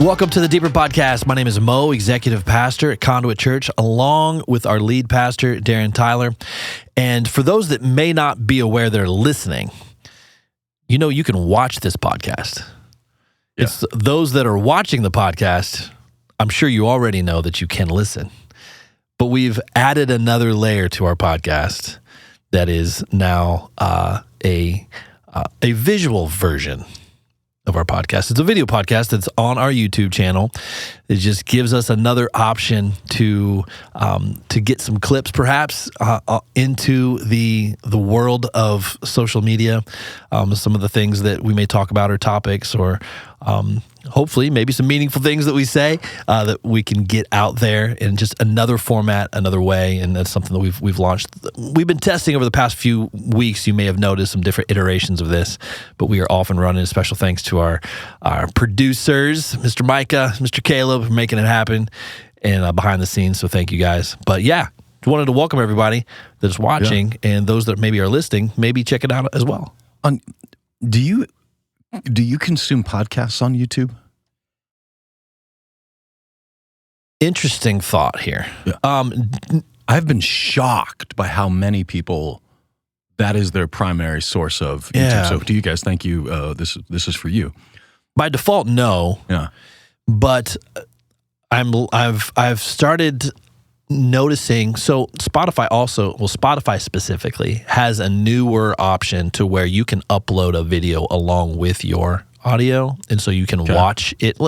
Welcome to the Deeper Podcast. My name is Mo, executive pastor at Conduit Church, along with our lead pastor, Darren Tyler. And for those that may not be aware that are listening, you know you can watch this podcast. Yeah. It's those that are watching the podcast, I'm sure you already know that you can listen. But we've added another layer to our podcast that is now a visual version of our podcast. It's a video podcast that's on our YouTube channel. It just gives us another option to get some clips, perhaps, into the world of social media. Some of the things that we may talk about, or topics, or hopefully maybe some meaningful things that we say that we can get out there in just another format, another way. And that's something that we've launched. We've been testing over the past few weeks. You may have noticed some different iterations of this, but we are off and running. Special thanks to our producers, Mr. Micah, Mr. Caleb, for making it happen, and behind the scenes. So thank you guys. But yeah, wanted to welcome everybody that's watching, and those that maybe are listening, maybe check it out as well. Do you consume podcasts on YouTube? Interesting thought here. Yeah. I've been shocked by how many people that is their primary source of YouTube. Yeah. So to you guys, thank you. This is for you. By default, no. Yeah. But I've started noticing, so Spotify specifically has a newer option to where you can upload a video along with your audio, and so you can watch it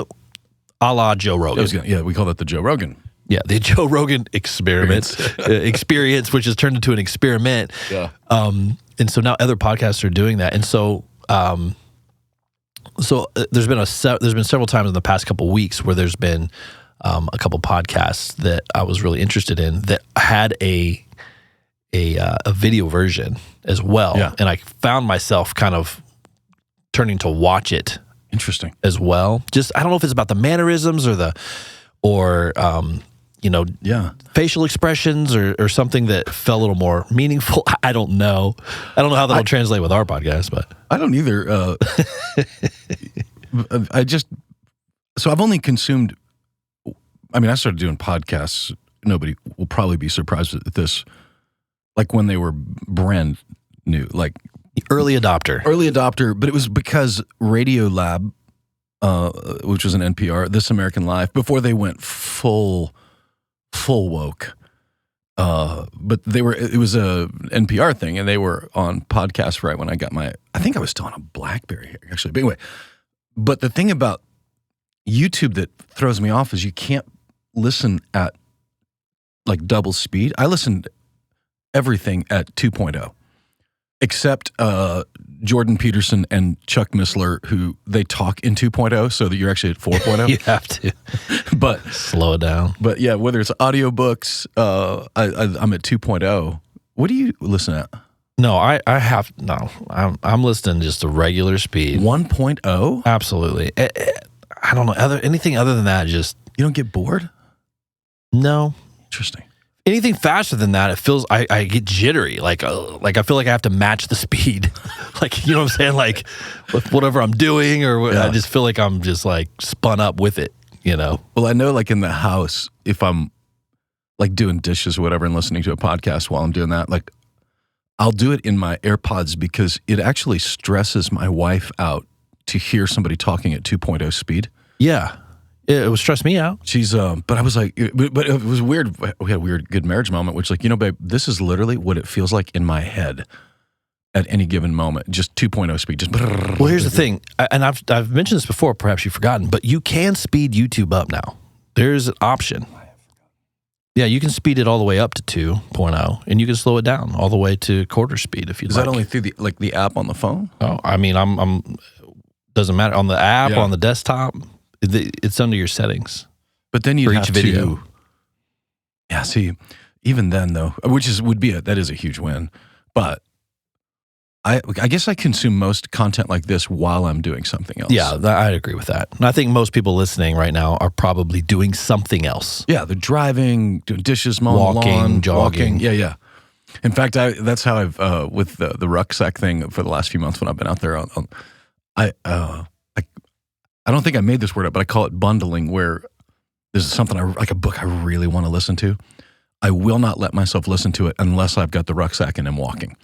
a la Joe Rogan. We call that the Joe Rogan. Yeah, the Joe Rogan experience, which has turned into an experiment. Yeah. And so now other podcasts are doing that, and so there's been several times in the past couple weeks where there's been a couple podcasts that I was really interested in that had a video version as well. Yeah. And I found myself kind of turning to watch it. Interesting. As well. Just, I don't know if it's about the mannerisms or facial expressions or something that felt a little more meaningful. I don't know. I don't know how that'll translate with our podcast, but I don't either. I've only consumed, I started doing podcasts. Nobody will probably be surprised at this. Like when they were brand new, like early adopter. But it was because Radio Lab, which was an NPR, This American Life, before they went full woke. But it was a NPR thing, and they were on podcasts right when I got I think I was still on a BlackBerry actually. But anyway, but the thing about YouTube that throws me off is you can't listen at like double speed. I listened everything at 2.0, except Jordan Peterson and Chuck Missler, who they talk in 2.0, so that you're actually at 4.0. You have to, but slow it down. But yeah, whether it's audiobooks, I'm at 2.0. What do you listen at? No, I'm listening just a regular speed. 1.0? Absolutely. I don't know anything other than that. Just you don't get bored? No. Interesting. Anything faster than that, it feels I get jittery. Like I feel like I have to match the speed. Like, you know what I'm saying? Like with whatever I'm doing, or I just feel like I'm just like spun up with it. You know. Well, I know, like in the house, if I'm like doing dishes or whatever and listening to a podcast while I'm doing that, like I'll do it in my AirPods because it actually stresses my wife out to hear somebody talking at 2.0 speed. Yeah. It would stress me out. She's, but I was like, but it was weird. We had a weird, good marriage moment, which like, babe, this is literally what it feels like in my head at any given moment. Just 2.0 speed. Just. Well, here's the thing, and I've mentioned this before, perhaps you've forgotten, but you can speed YouTube up now. There's an option. Yeah, you can speed it all the way up to 2.0, and you can slow it down all the way to quarter speed if you'd like. Is that only through the app on the phone? Oh, I'm doesn't matter on the app or on the desktop. It's under your settings. But then you have each video. Yeah, see, even then though, that is a huge win. But I guess I consume most content like this while I'm doing something else. Yeah, I'd agree with that. And I think most people listening right now are probably doing something else. Yeah, they're driving, doing dishes, mowing lawn, jogging. Yeah. In fact, that's how I've with the rucksack thing for the last few months when I've been out there. I don't think I made this word up, but I call it bundling, where there's something like a book I really want to listen to. I will not let myself listen to it unless I've got the rucksack and I'm walking.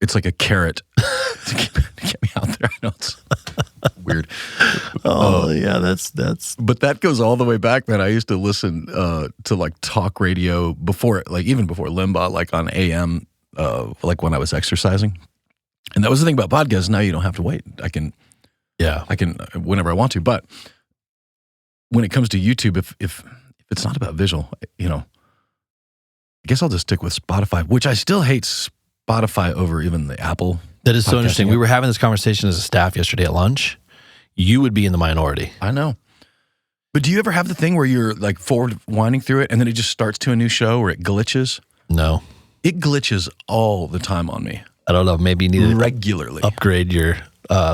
It's like a carrot to get me out there. I know it's weird. Yeah, that's. But that goes all the way back, man. I used to listen to like talk radio before, like even before Limbaugh, like on AM, like when I was exercising. And that was the thing about podcasts. Now you don't have to wait. I can whenever I want to. But when it comes to YouTube, if it's not about visual, I guess I'll just stick with Spotify, which I still hate Spotify over even the Apple. That is so interesting. We were having this conversation as a staff yesterday at lunch. You would be in the minority. I know. But do you ever have the thing where you're like forward winding through it and then it just starts to a new show or it glitches? No. It glitches all the time on me. I don't know. Maybe you need to regularly upgrade your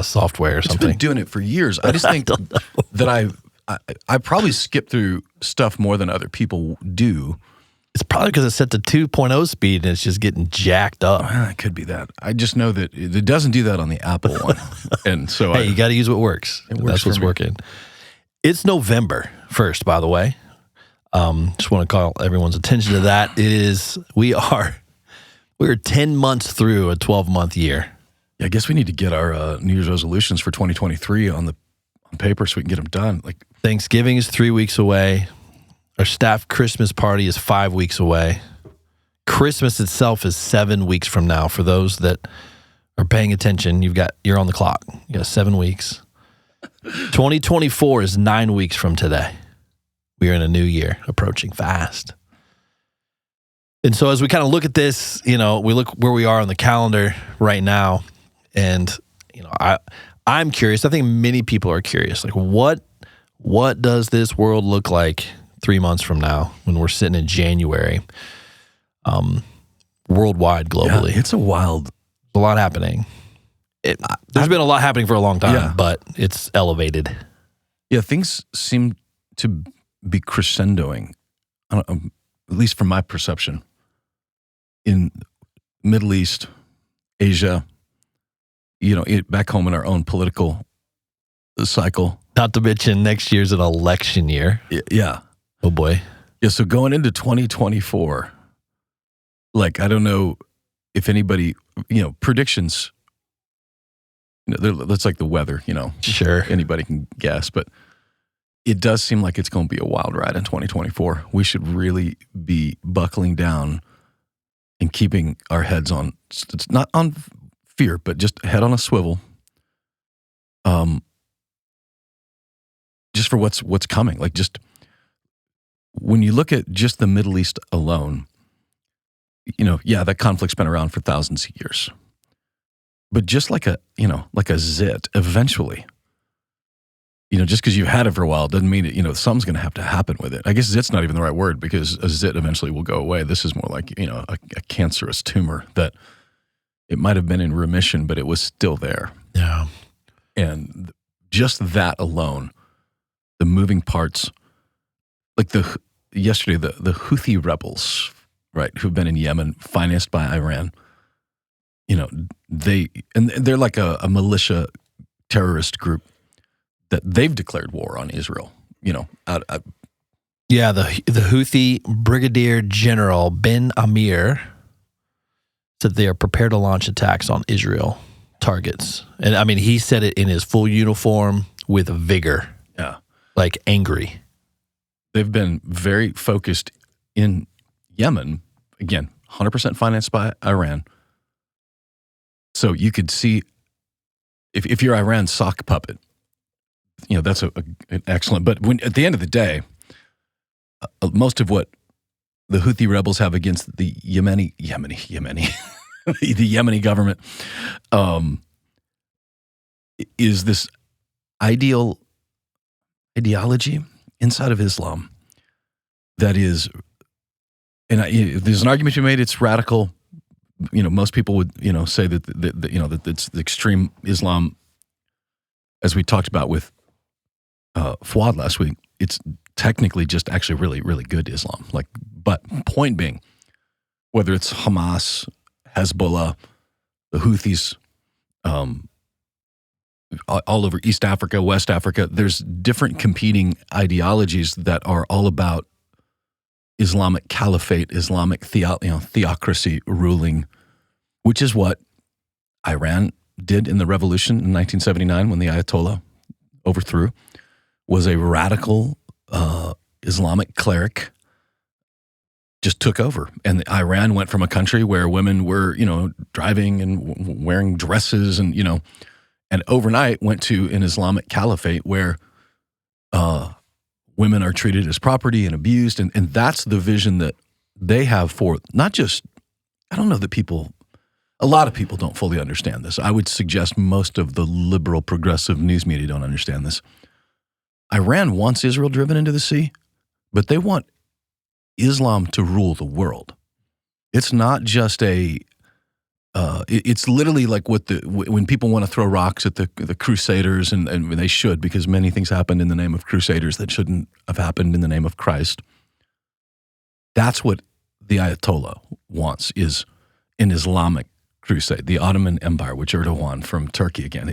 software or something. It's been doing it for years. I just think that I probably skip through stuff more than other people do. It's probably because it's set to 2.0 speed and it's just getting jacked up. It could be that. I just know that it doesn't do that on the Apple one. And so you got to use what works. That's what's working. It's November 1st, by the way. Just want to call everyone's attention to that. We're 10 months through a 12-month year. Yeah, I guess we need to get our New Year's resolutions for 2023 on paper so we can get them done. Like Thanksgiving is 3 weeks away. Our staff Christmas party is 5 weeks away. Christmas itself is 7 weeks from now. For those that are paying attention, you're on the clock. You got 7 weeks. 2024 is 9 weeks from today. We are in a new year, approaching fast. And so as we kind of look at this, we look where we are on the calendar right now, and I'm curious. I think many people are curious. Like, what does this world look like 3 months from now when we're sitting in January, worldwide, globally? Yeah, it's a lot happening. There's been a lot happening for a long time, but it's elevated. Yeah, things seem to be crescendoing, at least from my perception, in Middle East, Asia, back home in our own political cycle. Not to mention next year's an election year. Yeah. Oh, boy. Yeah, so going into 2024, like, I don't know if anybody, predictions, that's like the weather, Sure. Anybody can guess, but it does seem like it's going to be a wild ride in 2024. We should really be buckling down and keeping our heads on, it's not on fear, but just head on a swivel. Just for what's coming. Like, just when you look at just the Middle East alone, that conflict's been around for thousands of years. But just like a zit, eventually, just because you've had it for a while doesn't mean that, something's going to have to happen with it. I guess zit's not even the right word, because a zit eventually will go away. This is more like, a cancerous tumor that it might have been in remission, but it was still there. Yeah. And just that alone, the moving parts, like yesterday, the Houthi rebels, right, who've been in Yemen, financed by Iran, they're like a militia terrorist group that they've declared war on Israel, Yeah, the Houthi Brigadier General Ben Amir said they are prepared to launch attacks on Israel targets. And I mean, he said it in his full uniform with vigor. Yeah. Like angry. They've been very focused in Yemen, again, 100% financed by Iran. So you could see, if you're Iran's sock puppet, that's an excellent. But at the end of the day, most of what the Houthi rebels have against the Yemeni, the Yemeni government, is this ideology inside of Islam that is, and there's an argument you made, it's radical. Most people would, say that that it's the extreme Islam, as we talked about with Fuad last week. It's technically just actually really, really good Islam. But point being, whether it's Hamas, Hezbollah, the Houthis, all over East Africa, West Africa. There's different competing ideologies that are all about Islamic caliphate, Islamic theocracy ruling, which is what Iran did in the revolution in 1979 when the Ayatollah overthrew, was a radical Islamic cleric just took over. And Iran went from a country where women were, driving and wearing dresses and, and overnight went to an Islamic caliphate where women are treated as property and abused. And that's the vision that they have for not just, I don't know that a lot of people don't fully understand this. I would suggest most of the liberal progressive news media don't understand this. Iran wants Israel driven into the sea, but they want Islam to rule the world. It's not just it's literally like when people want to throw rocks at the Crusaders, and they should, because many things happened in the name of Crusaders that shouldn't have happened in the name of Christ. That's what the Ayatollah wants, is an Islamic crusade, the Ottoman Empire, which Erdogan from Turkey again.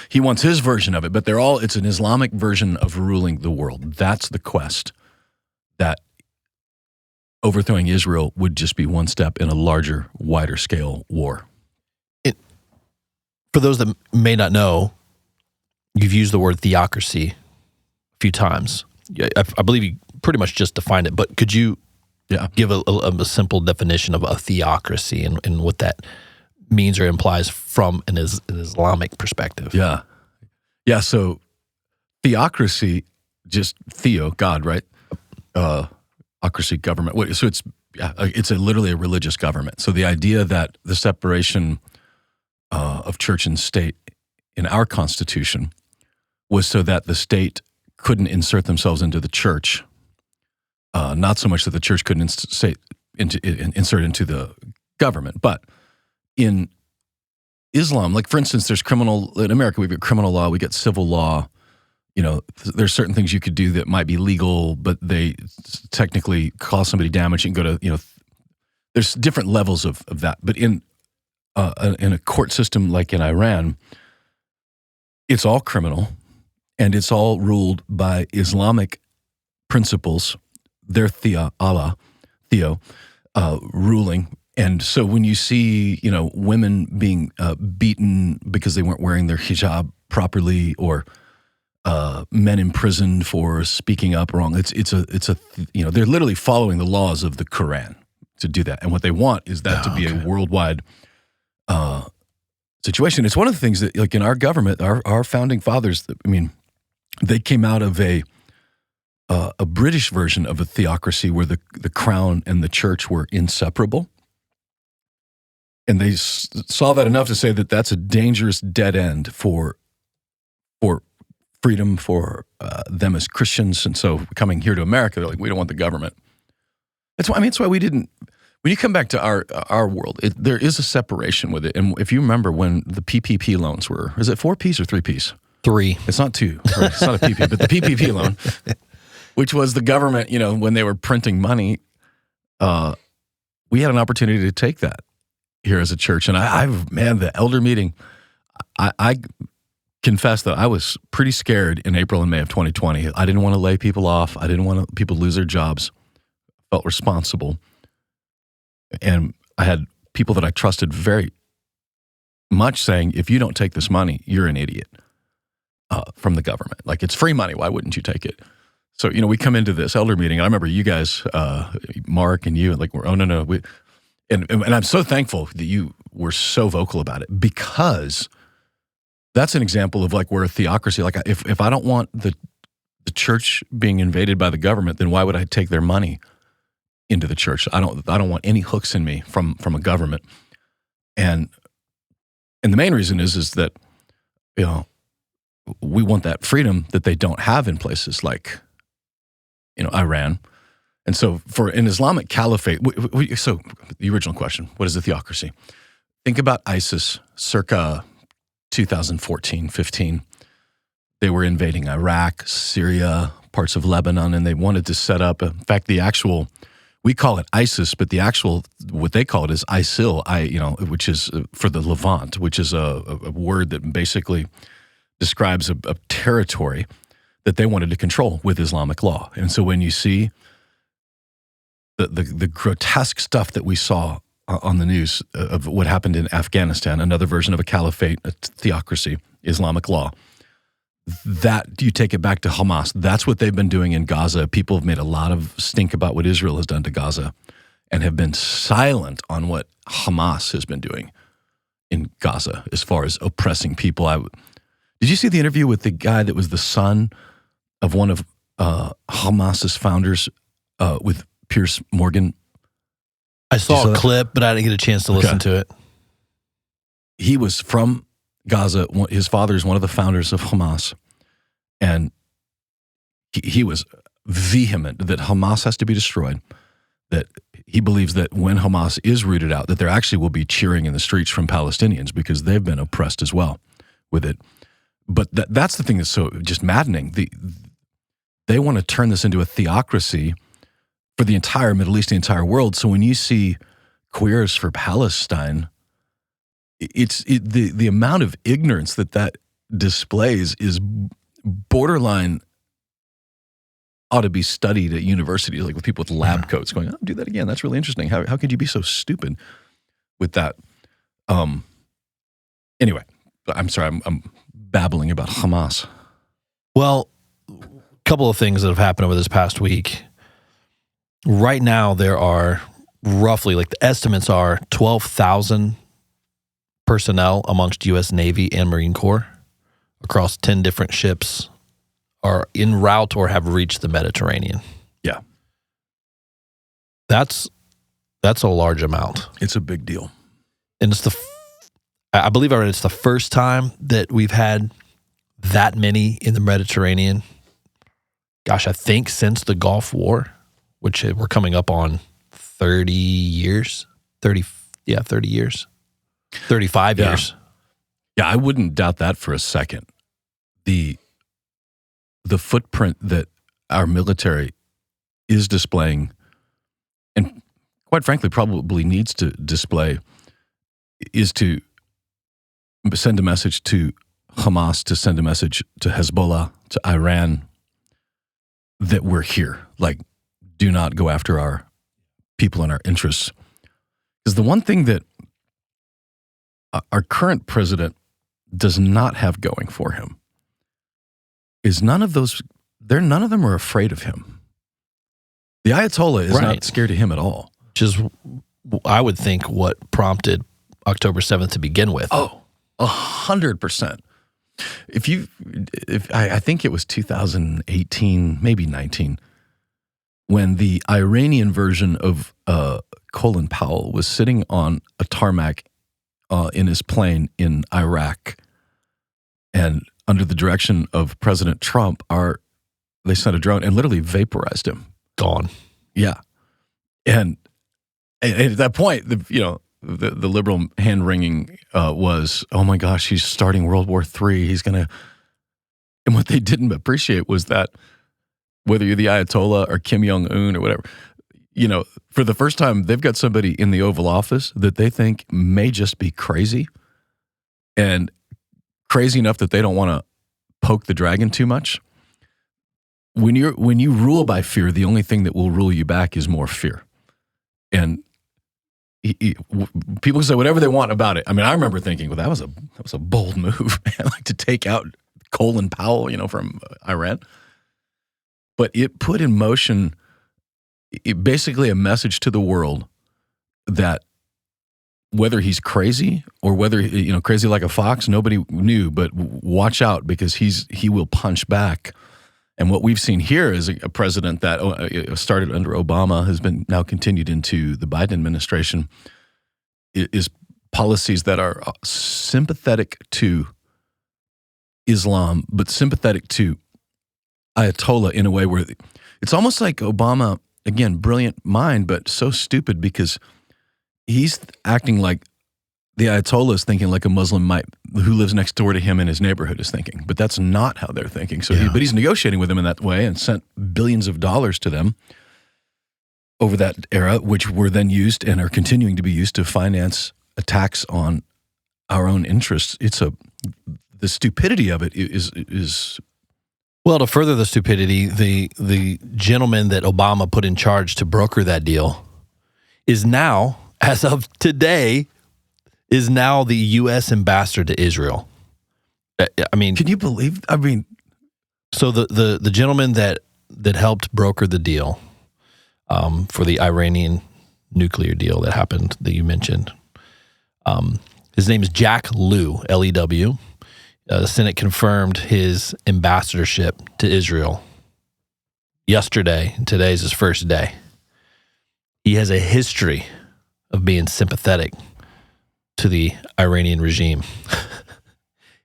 He wants his version of it, but it's an Islamic version of ruling the world. That's the quest. That overthrowing Israel would just be one step in a larger, wider scale war. For those that may not know, you've used the word theocracy a few times. I believe you pretty much just defined it, but could you give a simple definition of a theocracy and what that means or implies from an Islamic perspective? Yeah. So theocracy, just theo, God, right? Ocracy, government. So it's literally a religious government. So the idea that the separation of church and state in our Constitution was so that the state couldn't insert themselves into the church, not so much that the church couldn't insert into the government. But in Islam, like for instance, in America, we've got criminal law, we got civil law. There's certain things you could do that might be legal, but they technically cause somebody damage and go to, there's different levels of that. But in a court system like in Iran, it's all criminal and it's all ruled by Islamic principles. They're ruling. And so when you see, women being beaten because they weren't wearing their hijab properly, or men imprisoned for speaking up wrong, they're literally following the laws of the Quran to do that. And what they want is that to be a worldwide situation. It's one of the things that, like in our government, our founding fathers, they came out of a British version of a theocracy where the crown and the church were inseparable. And they saw that enough to say that that's a dangerous dead end for freedom for them as Christians. And so coming here to America, they're like, we don't want the government. That's why we didn't. When you come back to our world, there is a separation with it. And if you remember when the PPP loans were, is it 4Ps or 3Ps? 3. It's not 2. Right? It's not a PP, but the PPP loan, which was the government, when they were printing money, we had an opportunity to take that here as a church. And the elder meeting, I confess that I was pretty scared in April and May of 2020. I didn't want to lay people off. I didn't want people to lose their jobs. I felt responsible. And I had people that I trusted very much saying, if you don't take this money, you're an idiot from the government. Like, it's free money. Why wouldn't you take it? So, we come into this elder meeting, and I remember you guys, Mark and you, like, no. And I'm so thankful that you were so vocal about it, because that's an example of like where a theocracy, like if I don't want the church being invaded by the government, then why would I take their money into the church? I don't want any hooks in me from a government. And the main reason is that, we want that freedom that they don't have in places like, Iran. And so for an Islamic caliphate, so the original question, what is a theocracy? Think about ISIS circa 2014, 15. They were invading Iraq, Syria, parts of Lebanon, and they wanted to set up, in fact, we call it ISIS, but what they call it is ISIL, which is for the Levant, which is a word that basically describes a territory that they wanted to control with Islamic law. And so when you see the grotesque stuff that we saw on the news of what happened in Afghanistan, another version of a caliphate, a theocracy, Islamic law, that you take it back to Hamas. That's what they've been doing in Gaza. People have made a lot of stink about what Israel has done to Gaza and have been silent on what Hamas has been doing in Gaza as far as oppressing people. Did you see the interview with the guy that was the son of one of Hamas's founders with Piers Morgan? I saw a clip, but I didn't get a chance to listen to it. He was from Gaza. His father is one of the founders of Hamas. And he was vehement that Hamas has to be destroyed, that he believes that when Hamas is rooted out, that there actually will be cheering in the streets from Palestinians because they've been oppressed as well with it. But that's the thing that's so just maddening. They want to turn this into a theocracy for the entire Middle East, the entire world. So when you see Queers for Palestine, the amount of ignorance that displays is borderline ought to be studied at universities, like with people with lab coats going, oh, do that again. That's really interesting. How could you be so stupid with that? Anyway, I'm sorry, I'm babbling about Hamas. Well, a couple of things that have happened over this past week. Right now, there are roughly, like the estimates are 12,000 personnel amongst U.S. Navy and Marine Corps across 10 different ships are en route or have reached the Mediterranean. Yeah. That's a large amount. It's a big deal. And I believe I read it's the first time that we've had that many in the Mediterranean. Gosh, I think since the Gulf War, which we're coming up on 30 years. 30 years. 35 years. Yeah, I wouldn't doubt that for a second. The footprint that our military is displaying, and quite frankly probably needs to display, is to send a message to Hamas, to send a message to Hezbollah, to Iran, that we're here. Like, do not go after our people and our interests. Because the one thing that our current president does not have going for him is none of them are afraid of him. The Ayatollah is not scared of him at all. Which is, I would think, what prompted October 7th to begin with. Oh, 100%. I think it was 2018, maybe 19, when the Iranian version of Colin Powell was sitting on a tarmac in his plane in Iraq, and under the direction of President Trump, they sent a drone and literally vaporized him. Gone. Yeah. And at that point, the liberal hand-wringing was, oh my gosh, he's starting World War III. He's going to... And what they didn't appreciate was that whether you're the Ayatollah or Kim Jong-un or whatever, for the first time, they've got somebody in the Oval Office that they think may just be crazy, and crazy enough that they don't want to poke the dragon too much. When you rule by fear, the only thing that will rule you back is more fear. And people say whatever they want about it. I mean, I remember thinking, well, that was a bold move, like to take out Colin Powell, from Iran. But it put in motion basically a message to the world that whether he's crazy or whether, crazy like a fox, nobody knew, but watch out because he will punch back. And what we've seen here is a president that started under Obama, has been now continued into the Biden administration, is policies that are sympathetic to Islam, but sympathetic to Ayatollah in a way where it's almost like Obama, again, brilliant mind, but so stupid because he's acting like the Ayatollah is thinking like a Muslim who lives next door to him in his neighborhood is thinking. But that's not how they're thinking. So, but he's negotiating with them in that way and sent billions of dollars to them over that era, which were then used and are continuing to be used to finance attacks on our own interests. the stupidity of it is Well, to further the stupidity, the gentleman that Obama put in charge to broker that deal is now, as of today, is now the U.S. ambassador to Israel. I mean, can you believe? I mean, so the gentleman that helped broker the deal for the Iranian nuclear deal that happened that you mentioned, his name is Jack Lew, L-E-W. The Senate confirmed his ambassadorship to Israel yesterday, and today's his first day. He has a history of being sympathetic to the Iranian regime.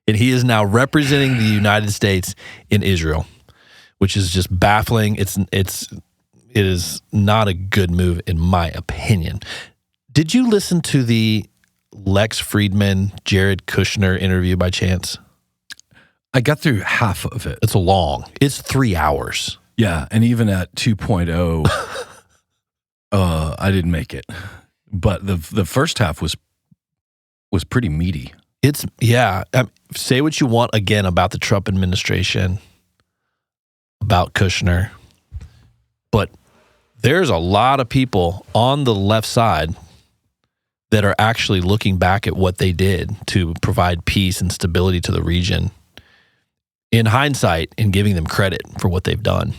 And he is now representing the United States in Israel, which is just baffling. It is not a good move, in my opinion. Did you listen to the Lex Friedman, Jared Kushner interview by chance? I got through half of it. It's long. It's 3 hours. Yeah, and even at 2.0, I didn't make it. But the first half was pretty meaty. Say what you want again about the Trump administration, about Kushner, but there's a lot of people on the left side that are actually looking back at what they did to provide peace and stability to the region in hindsight and giving them credit for what they've done.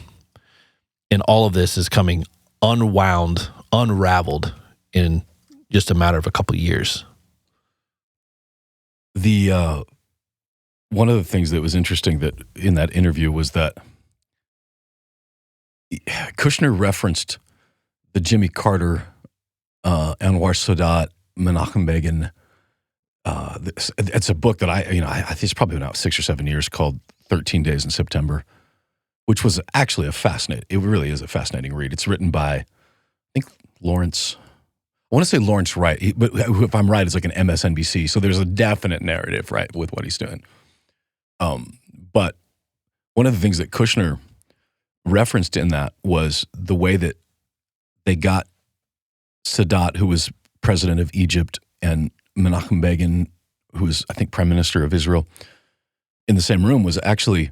And all of this is coming unraveled in just a matter of a couple of years. One of the things that was interesting that in that interview was that Kushner referenced the Jimmy Carter, Anwar Sadat, Menachem Begin. It's a book that I think it's probably been out 6 or 7 years, called 13 Days in September, which was actually it really is a fascinating read. It's written by, I think, Lawrence. I want to say Lawrence Wright, but if I'm right, it's like an MSNBC. So there's a definite narrative, right, with what he's doing. But one of the things that Kushner referenced in that was the way that they got Sadat, who was president of Egypt, and Menachem Begin, who was, I think, prime minister of Israel, in the same room, was actually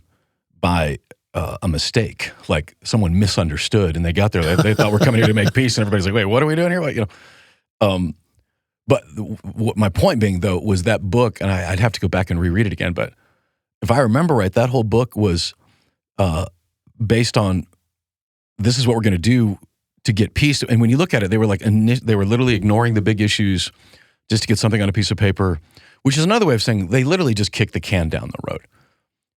by a mistake. Like someone misunderstood, and they got there. They thought we're coming here to make peace, and everybody's like, "Wait, what are we doing here?" What, But what my point being, though, was that book, and I'd have to go back and reread it again. But if I remember right, that whole book was based on this is what we're going to do to get peace. And when you look at it, they were literally ignoring the big issues just to get something on a piece of paper, which is another way of saying they literally just kicked the can down the road.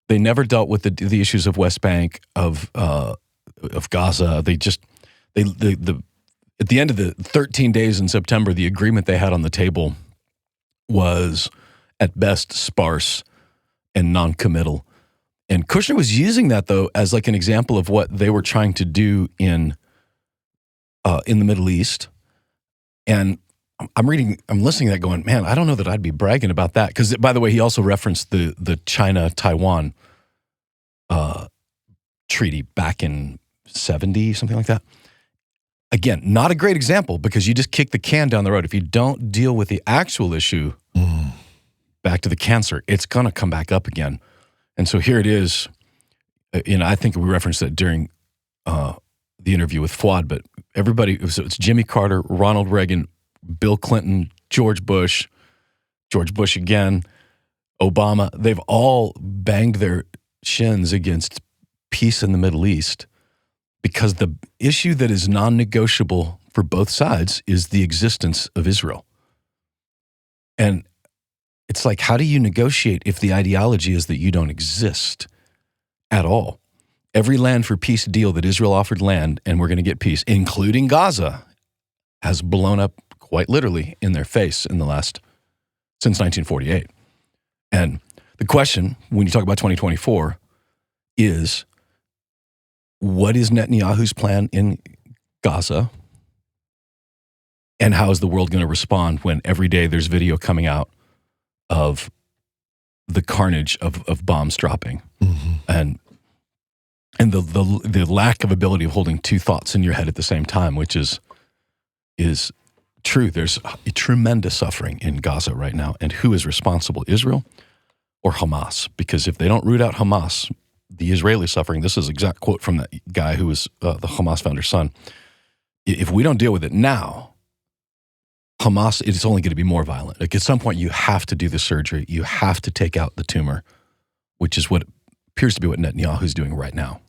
They never dealt with the issues of West Bank, of Gaza. At the end of the 13 days in September, the agreement they had on the table was at best sparse and non-committal. And Kushner was using that, though, as like an example of what they were trying to do in the Middle East. And I'm listening to that going, man, I don't know that I'd be bragging about that. Because, by the way, he also referenced the China-Taiwan treaty back in 70, something like that. Again, not a great example because you just kick the can down the road. If you don't deal with the actual issue, back to the cancer, it's going to come back up again. And so here it is. I think we referenced that during the interview with Fuad, but everybody, so it's Jimmy Carter, Ronald Reagan, Bill Clinton, George Bush again, Obama. They've all banged their shins against peace in the Middle East because the issue that is non-negotiable for both sides is the existence of Israel. And it's like, how do you negotiate if the ideology is that you don't exist at all? Every land for peace deal that Israel offered land, and we're going to get peace, including Gaza, has blown up quite literally in their face since 1948. And the question, when you talk about 2024, is what is Netanyahu's plan in Gaza? And how is the world going to respond when every day there's video coming out of the carnage of bombs dropping, and the lack of ability of holding two thoughts in your head at the same time, which is true. There's a tremendous suffering in Gaza right now, and who is responsible? Israel or Hamas, because if they don't root out Hamas, the Israeli suffering, this is an exact quote from that guy who was the Hamas founder's son. If we don't deal with it now, Hamas, it's only going to be more violent. Like at some point, you have to do the surgery. You have to take out the tumor, which is what appears to be what Netanyahu's doing right now.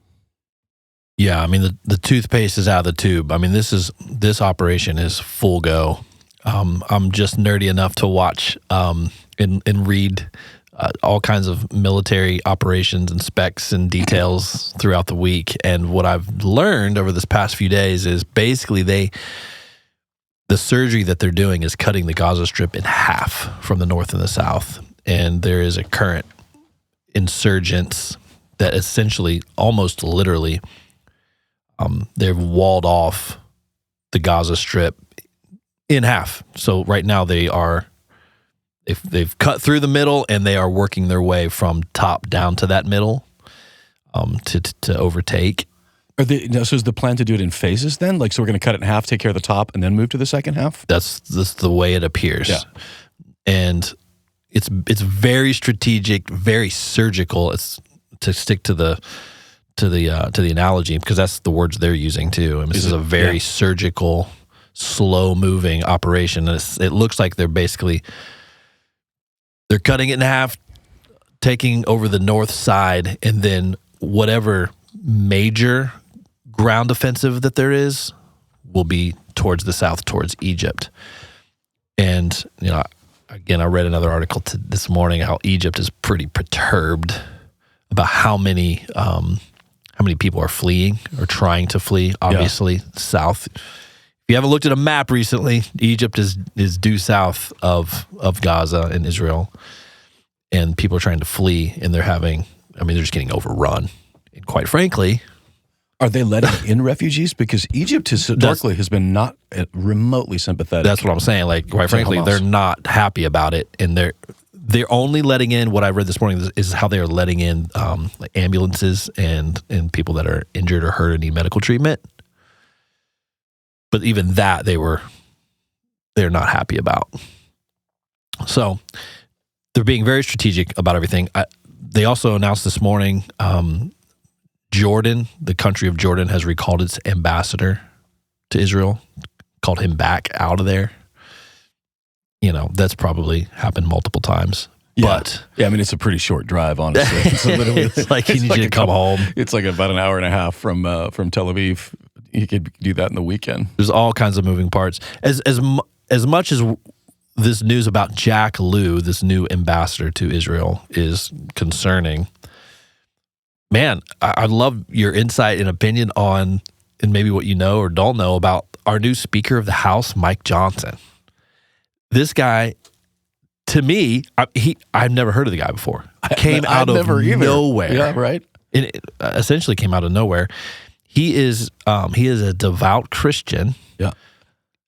Yeah, I mean, the toothpaste is out of the tube. I mean, this operation is full go. I'm just nerdy enough to watch and read all kinds of military operations and specs and details throughout the week. And what I've learned over this past few days is basically the surgery that they're doing is cutting the Gaza Strip in half from the north and the south. And there is a current insurgents that essentially, almost literally, they've walled off the Gaza Strip in half. So right now they've cut through the middle and they are working their way from top down to that middle to overtake. So is the plan to do it in phases then? Like, so we're going to cut it in half, take care of the top, and then move to the second half? That's the way it appears. Yeah. And it's very strategic, very surgical. It's to stick to the analogy, because that's the words they're using too. I mean, this is a very surgical, slow-moving operation. And it looks like they're cutting it in half, taking over the north side, and then whatever major ground offensive that there is will be towards the south, towards Egypt. And, again, I read another article this morning how Egypt is pretty perturbed about how many people are fleeing or trying to flee, obviously, south. If you haven't looked at a map recently, Egypt is due south of Gaza and Israel, and people are trying to flee, and they're just getting overrun. And quite frankly, are they letting in refugees? Because Egypt historically has been not remotely sympathetic. That's what I'm saying. Like, quite frankly, they're not happy about it, and they're only letting in, what I read this morning is how they are letting in like ambulances and people that are injured or hurt and need medical treatment. But even that they're not happy about. So they're being very strategic about everything. They also announced this morning, Jordan, the country of Jordan, has recalled its ambassador to Israel, called him back out of there. That's probably happened multiple times. Yeah. But I mean, it's a pretty short drive, honestly. It's like you need to come home. It's like about an hour and a half from Tel Aviv. You could do that in the weekend. There's all kinds of moving parts. As much as this news about Jack Lew, this new ambassador to Israel, is concerning, man, I'd love your insight and opinion on, and maybe what you know or don't know about our new Speaker of the House, Mike Johnson. This guy, to me, I've never heard of the guy before. Came out of nowhere. Yeah, right. It essentially came out of nowhere. He is a devout Christian. Yeah.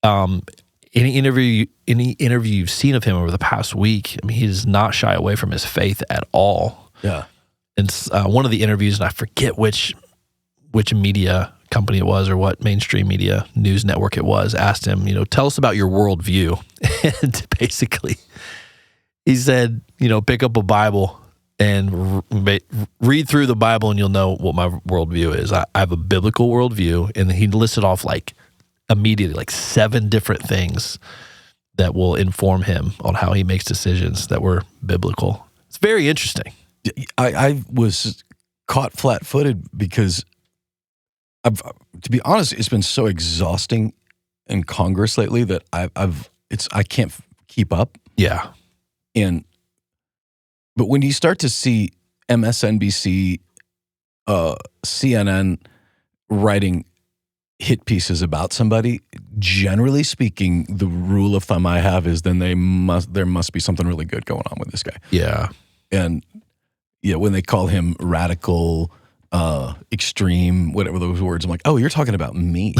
Any interview you've seen of him over the past week, I mean, he does not shy away from his faith at all. Yeah. And one of the interviews, and I forget which media company it was or what mainstream media news network it was, asked him, tell us about your worldview. And basically, he said, pick up a Bible and read through the Bible and you'll know what my worldview is. I have a biblical worldview. And he listed off immediately 7 different things that will inform him on how he makes decisions that were biblical. It's very interesting. I was caught flat-footed because, to be honest, it's been so exhausting in Congress lately that I can't keep up. Yeah. But when you start to see MSNBC, CNN writing hit pieces about somebody, generally speaking, the rule of thumb I have is then there must be something really good going on with this guy. Yeah. And when they call him radical, extreme, whatever those words, I'm like, oh, you're talking about me.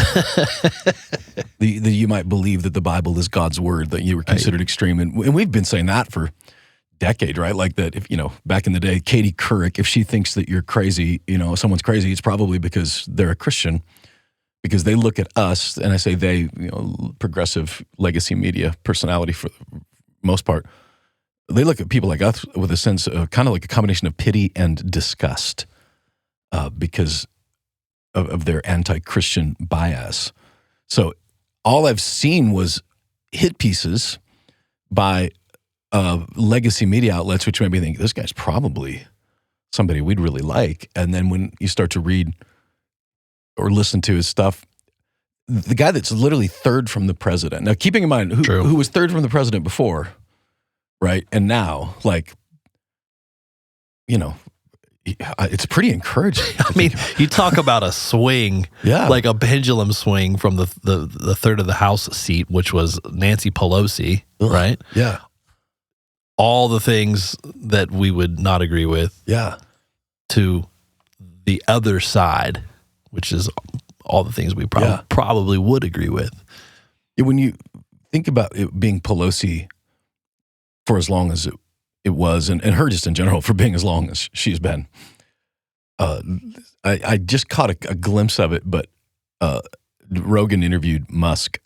You might believe that the Bible is God's word, that you were considered extreme. And we've been saying that for decade, right? Like that if, back in the day, Katie Couric, if she thinks that you're crazy, someone's crazy, it's probably because they're a Christian, because they look at us, and I say they, progressive legacy media personality for the most part, they look at people like us with a sense of kind of like a combination of pity and disgust because of their anti-Christian bias. So all I've seen was hit pieces by legacy media outlets, which made me think, this guy's probably somebody we'd really like. And then when you start to read or listen to his stuff, the guy that's literally third from the president. Now, keeping in mind who was third from the president before, right? And now, like, you know, it's pretty encouraging. I mean, you talk about a swing, like a pendulum swing from the third of the House seat, which was Nancy Pelosi, right? Yeah. All the things that we would not agree with, to the other side, which is all the things we probably would agree with. When you think about it being Pelosi for as long as it was, and her just in general for being as long as she's been, I just caught a glimpse of it, but Rogan interviewed Musk,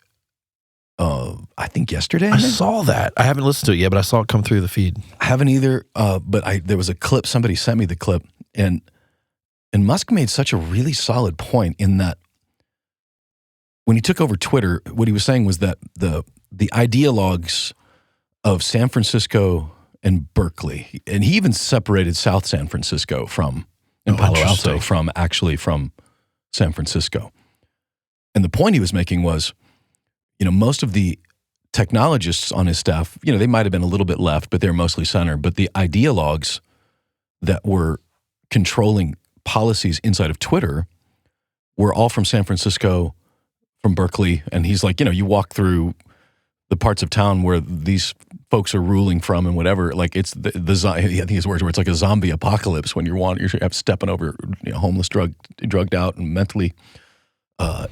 I think yesterday. I saw that. I haven't listened to it yet, but I saw it come through the feed. I haven't either, but there was a clip, somebody sent me the clip, and Musk made such a really solid point in that when he took over Twitter, what he was saying was that the ideologues of San Francisco and Berkeley, and he even separated South San Francisco and Palo Alto from San Francisco. And the point he was making was, most of the technologists on his staff, they might have been a little bit left, but they're mostly center. But the ideologues that were controlling policies inside of Twitter were all from San Francisco, from Berkeley. And he's like, you walk through the parts of town where these folks are ruling from and whatever, like it's I think his words were, it's like a zombie apocalypse when you're stepping over homeless, drugged out and mentally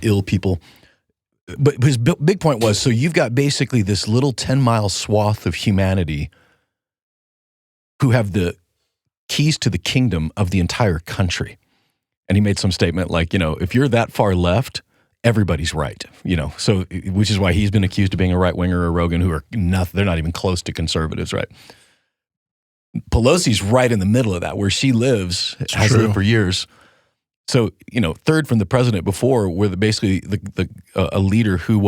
ill people. But his big point was, so you've got basically this little 10-mile swath of humanity who have the keys to the kingdom of the entire country. And he made some statement like, if you're that far left, everybody's right, so which is why he's been accused of being a right-winger, or Rogan, who are they're not even close to conservatives, right? Pelosi's right in the middle of that, where she lives, has lived for years. So, third from the president before were basically a leader who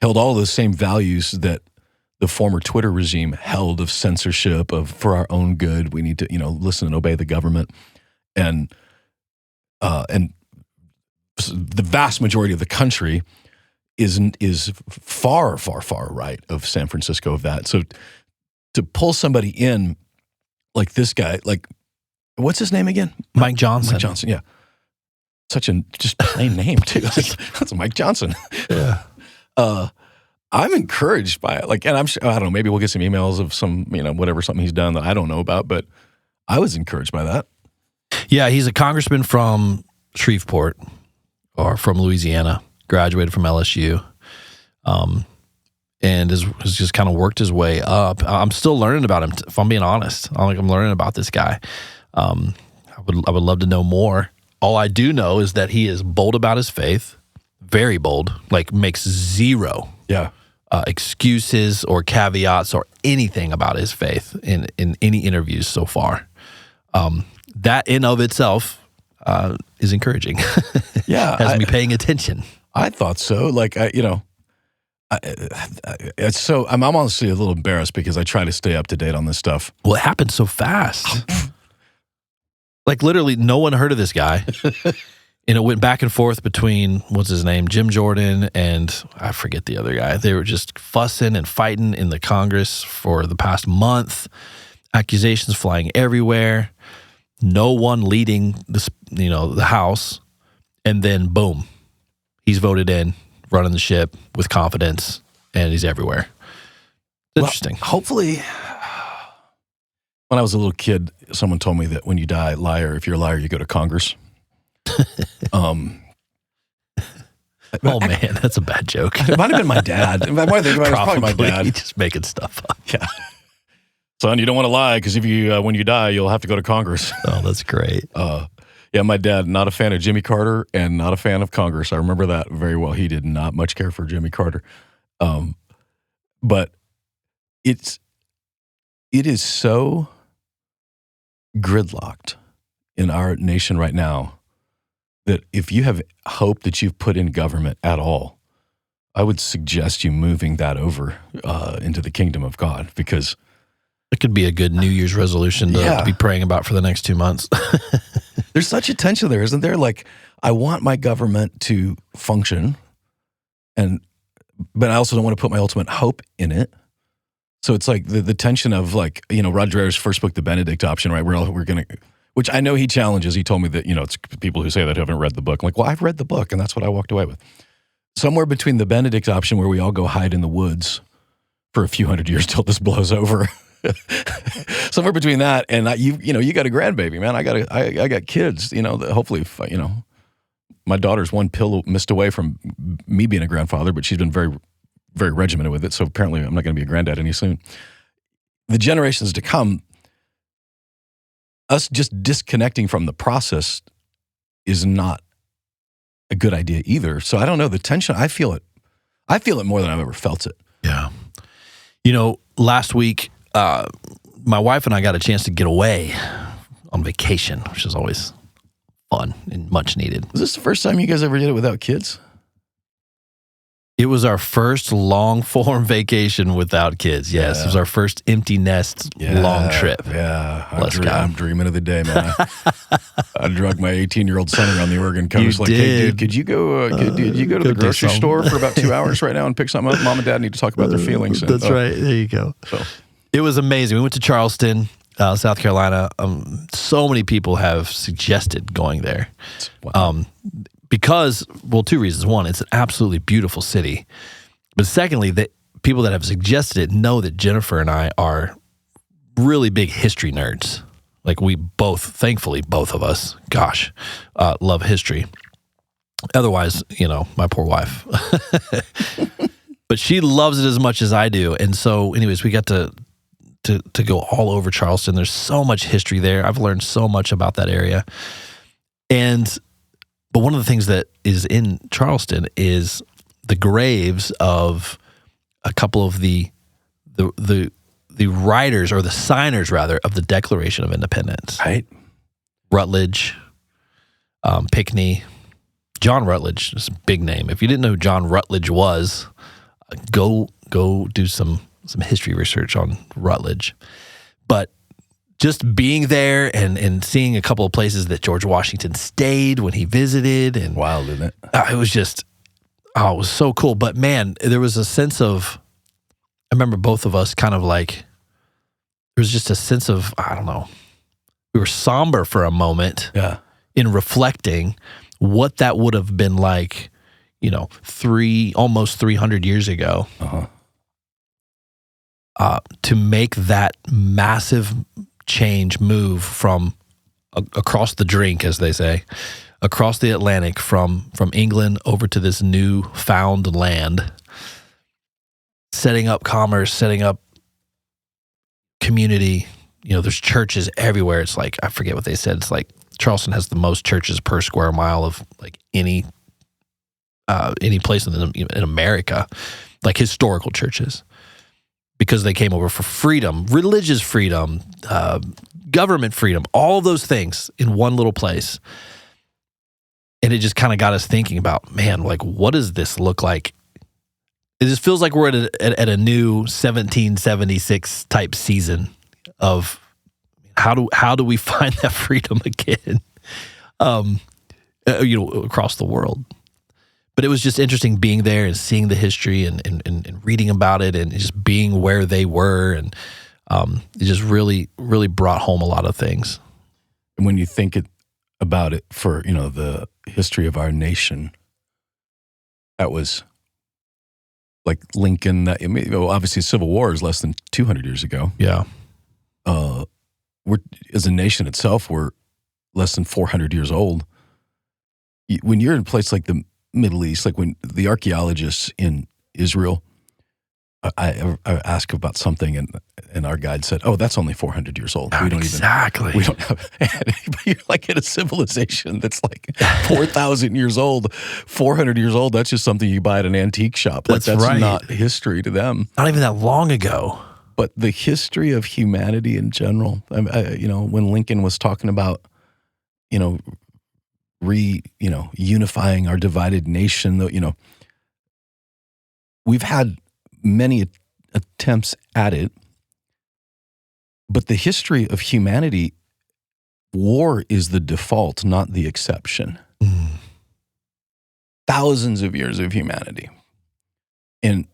held all the same values that the former Twitter regime held of censorship, of for our own good, we need to, listen and obey the government. And the vast majority of the country is far, far, far right of San Francisco of that. So to pull somebody in like this guy, like, what's his name again? Mike Johnson. Mike Johnson, yeah. Such a just plain name too. That's Mike Johnson. Yeah. I'm encouraged by it. Like, and I don't know, maybe we'll get some emails of some, something he's done that I don't know about, but I was encouraged by that. Yeah, he's a congressman from Shreveport, or from Louisiana, graduated from LSU, and has just kind of worked his way up. I'm still learning about him, if I'm being honest. I'm learning about this guy. I would love to know more. All I do know is that he is bold about his faith, very bold, like makes zero excuses or caveats or anything about his faith in any interviews so far. That in of itself is encouraging. Yeah. Has me paying attention. I thought so. Like, it's so, I'm honestly a little embarrassed because I try to stay up to date on this stuff. Well, it happened so fast. Like, literally, no one heard of this guy. And it went back and forth between, what's his name, Jim Jordan, and I forget the other guy. They were just fussing and fighting in the Congress for the past month. Accusations flying everywhere. No one leading the House, and then boom, he's voted in, running the ship with confidence, and he's everywhere. Interesting. Well, hopefully, when I was a little kid, someone told me that when you die, if you're a liar, you go to Congress. Oh man, that's a bad joke. It might have been my dad. It was probably my dad. Just making stuff up. Yeah. Son, you don't want to lie because if you when you die, you'll have to go to Congress. Oh, that's great. Yeah, my dad, not a fan of Jimmy Carter and not a fan of Congress. I remember that very well. He did not much care for Jimmy Carter. But it is so gridlocked in our nation right now that if you have hope that you've put in government at all, I would suggest you moving that over into the kingdom of God, because it could be a good New Year's resolution to be praying about for the next 2 months. There's such a tension there, isn't there? Like, I want my government to function, but I also don't want to put my ultimate hope in it. So it's like the tension of, like, Rod Dreher's first book, The Benedict Option, right? We're going to, which I know he challenges. He told me that, it's people who say that haven't read the book. I'm like, well, I've read the book, and that's what I walked away with. Somewhere between the Benedict Option, where we all go hide in the woods for a few hundred years till this blows over. Somewhere between that and you got a grandbaby, man. I got kids. Hopefully, my daughter's one pill missed away from me being a grandfather, but she's been very, very regimented with it. So apparently, I'm not going to be a granddad any soon. The generations to come, us just disconnecting from the process is not a good idea either. So I don't know, the tension, I feel it more than I've ever felt it. Yeah. Last week, my wife and I got a chance to get away on vacation, which is always fun and much needed. Was this the first time you guys ever did it without kids? It was our first long-form vacation without kids. Yes, It was our first empty nest long trip. Yeah, I'm dreaming of the day, man. I drug my 18-year-old son around the Oregon coast. Hey, dude, could you go to the grocery store for about 2 hours right now and pick something up? Mom and Dad need to talk about their feelings. That's right. There you go. So. It was amazing. We went to Charleston, South Carolina. So many people have suggested going there. Wow. Because, two reasons. One, it's an absolutely beautiful city. But secondly, the people that have suggested it know that Jennifer and I are really big history nerds. Like, we thankfully, both of us, love history. Otherwise, my poor wife. But she loves it as much as I do. And so, anyways, we got to go all over Charleston. There's so much history there. I've learned so much about that area. But one of the things that is in Charleston is the graves of a couple of the writers, or the signers rather, of the Declaration of Independence. Right. Rutledge, Pinckney, John Rutledge is a big name. If you didn't know who John Rutledge was, go do some history research on Rutledge. But just being there and seeing a couple of places that George Washington stayed when he visited. And wild, isn't it? It was just, it was so cool. But man, there was a sense of, I remember both of us kind of like, there was just a sense of, I don't know, we were somber for a moment in reflecting what that would have been like, almost 300 years ago. To make that massive move from across the drink, as they say, across the Atlantic from England over to this new found land, setting up commerce, setting up community. There's churches everywhere. It's like, I forget what they said. It's like Charleston has the most churches per square mile of like any place in America, like historical churches. Because they came over for freedom, religious freedom, government freedom, all of those things in one little place. And it just kind of got us thinking about, man, like, what does this look like? It just feels like we're at a new 1776 type season of how do we find that freedom again, across the world. But it was just interesting being there and seeing the history and reading about it and just being where they were. And it just really, really brought home a lot of things. And when you think about it for, the history of our nation, that was like Lincoln. Obviously, Civil War is less than 200 years ago. Yeah. We're, as a nation itself, we're less than 400 years old. When you're in a place like the Middle East, like when the archaeologists in Israel, I asked about something and our guide said, "Oh, that's only 400 years old. We don't we don't have." But you're like in a civilization that's like 4,000 years old, 400 years old. That's just something you buy at an antique shop. Like that's right. Not history to them. Not even that long ago. But the history of humanity in general, when Lincoln was talking about, unifying our divided nation, we've had many attempts at it, but the history of humanity, war is the default, not the exception. Thousands of years of humanity. And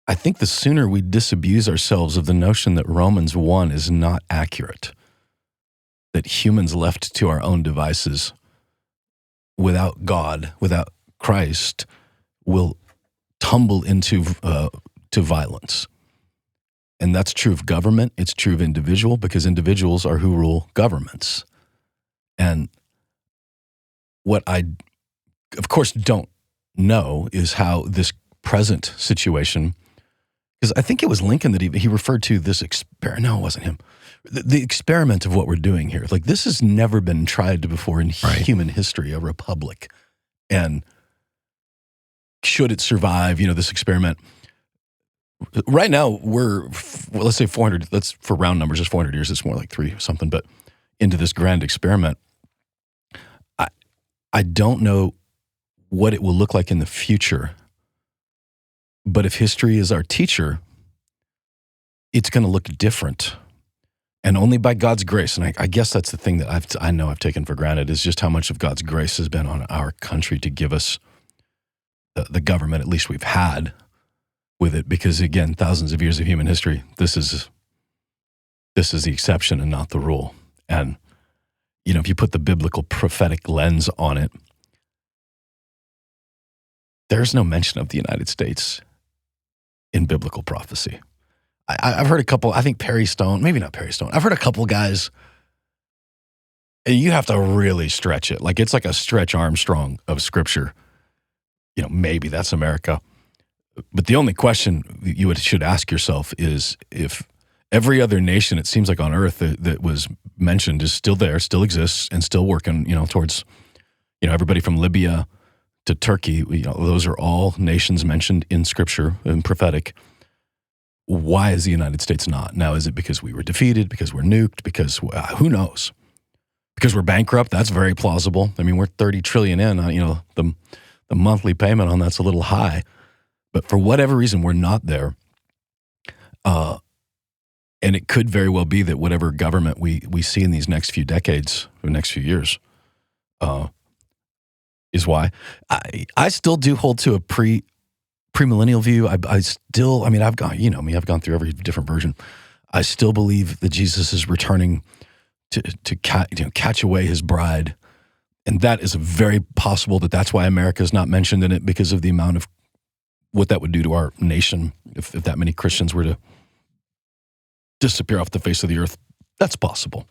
I think the sooner we disabuse ourselves of the notion that Romans 1 is not accurate, that humans left to our own devices without God, without Christ, will tumble into to violence. And that's true of government. It's true of individual, because individuals are who rule governments. And what I, of course, don't know is how this present situation, because I think it was Lincoln that he referred to this experiment. No, it wasn't him. The experiment of what we're doing here. Like, this has never been tried before in human history, a republic. And should it survive, this experiment? Right now, let's say 400, for round numbers, it's 400 years, it's more like 3 or something, but into this grand experiment. I don't know what it will look like in the future, but if history is our teacher, it's going to look different. And only by God's grace, and I guess that's the thing that I know I've taken for granted, is just how much of God's grace has been on our country to give us the government, at least we've had with it. Because again, thousands of years of human history, this is the exception and not the rule. And if you put the biblical prophetic lens on it, there's no mention of the United States in biblical prophecy. I've heard a couple, I think Perry Stone, maybe not Perry Stone. I've heard a couple guys, and you have to really stretch it. Like, it's like a Stretch Armstrong of Scripture. Maybe that's America. But the only question you should ask yourself is, if every other nation, it seems like on earth, that was mentioned is still there, still exists, and still working, towards, everybody from Libya to Turkey, those are all nations mentioned in Scripture and prophetic. Why is the United States not? Now, is it because we were defeated, because we're nuked, because who knows? Because we're bankrupt? That's very plausible. I mean, we're $30 trillion in, the monthly payment on that's a little high. But for whatever reason, we're not there. And it could very well be that whatever government we see in these next few decades, or next few years, is why. I still do hold to a premillennial view. I've gone through every different version. I still believe that Jesus is returning to catch away his bride. And that is very possible that's why America is not mentioned in it, because of the amount of what that would do to our nation if that many Christians were to disappear off the face of the earth. That's possible.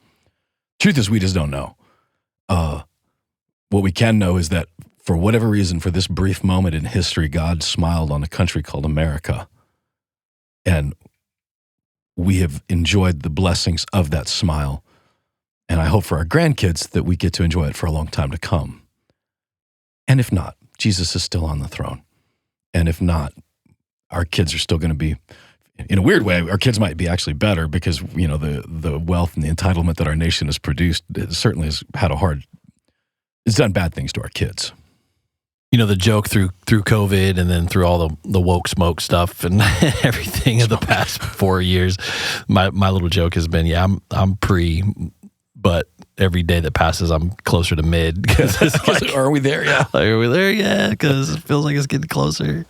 Truth is, we just don't know. What we can know is that for whatever reason, for this brief moment in history, God smiled on a country called America. And we have enjoyed the blessings of that smile. And I hope for our grandkids that we get to enjoy it for a long time to come. And if not, Jesus is still on the throne. And if not, our kids are still going to be, in a weird way, our kids might be actually better, because, the wealth and the entitlement that our nation has produced certainly has it's done bad things to our kids. The joke through COVID, and then through all the woke smoke stuff and everything of the past 4 years, my little joke has been, I'm pre, but every day that passes, I'm closer to mid. Are we there? Yeah. Are we there? Yeah, because it feels like it's getting closer.